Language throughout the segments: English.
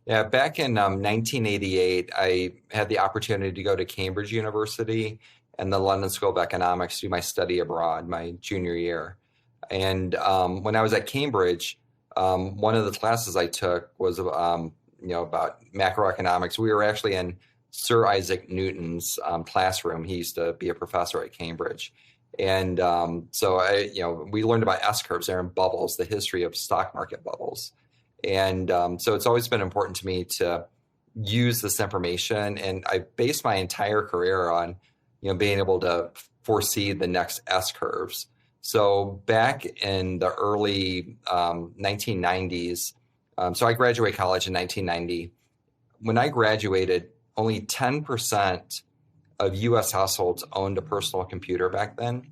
Yeah, back in 1988, I had the opportunity to go to Cambridge University and the London School of Economics to do my study abroad my junior year. And when I was at Cambridge, one of the classes I took was about macroeconomics. We were actually in Sir Isaac Newton's classroom. He used to be a professor at Cambridge. And we learned about S curves, they're in bubbles, the history of stock market bubbles. And so it's always been important to me to use this information. And I based my entire career on, being able to foresee the next S curves. So back in the early 1990s, so I graduated college in 1990. When I graduated, only 10% of US households owned a personal computer back then.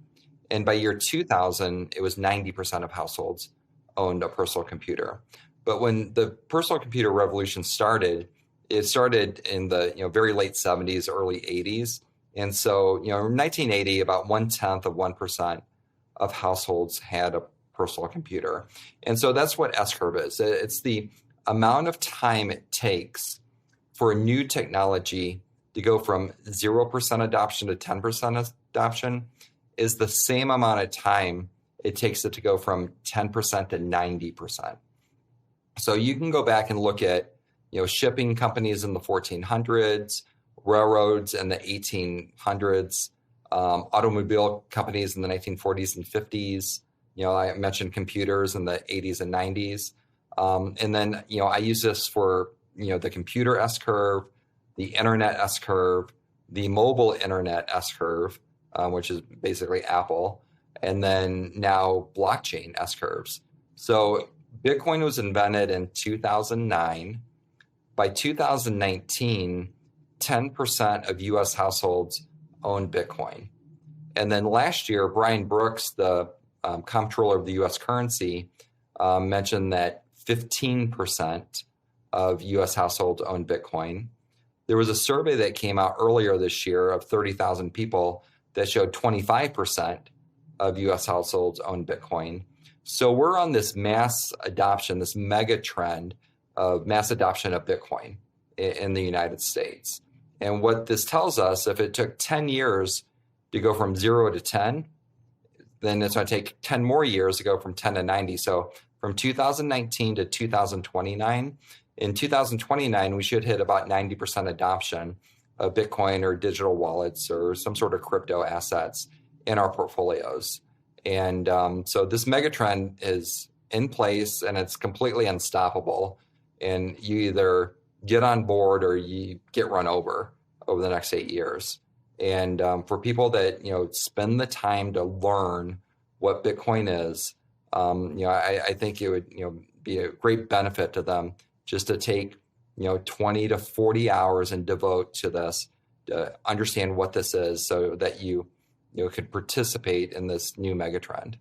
And by year 2000, it was 90% of households owned a personal computer. But when the personal computer revolution started, it started in the very late 70s, early 80s. And so, in 1980, about 1/10 of 1% of households had a personal computer. And so that's what S-curve is. It's the amount of time it takes for a new technology to go from 0% adoption to 10% adoption is the same amount of time it takes it to go from 10% to 90%. So you can go back and look at, shipping companies in the 1400s, railroads in the 1800s, automobile companies in the 1940s and 50s. I mentioned computers in the 80s and 90s. And then, I use this for, the computer S-curve, the internet S-curve, the mobile internet S-curve, which is basically Apple, and then now blockchain S-curves. So Bitcoin was invented in 2009. By 2019, 10% of US households owned Bitcoin. And then last year, Brian Brooks, the comptroller of the US currency, mentioned that 15% of US households owned Bitcoin. There was a survey that came out earlier this year of 30,000 people that showed 25% of US households own Bitcoin. So we're on this mass adoption, this mega trend of mass adoption of Bitcoin in the United States. And what this tells us, if it took 10 years to go from 0 to 10, then it's going to take 10 more years to go from 10 to 90. So from 2019 to 2029, in 2029, we should hit about 90% adoption of Bitcoin or digital wallets or some sort of crypto assets in our portfolios. And so this megatrend is in place and it's completely unstoppable. And you either get on board or you get run over the next 8 years. And for people that, spend the time to learn what Bitcoin is, I think it would, be a great benefit to them just to take, 20 to 40 hours and devote to this to understand what this is so that you could participate in this new megatrend.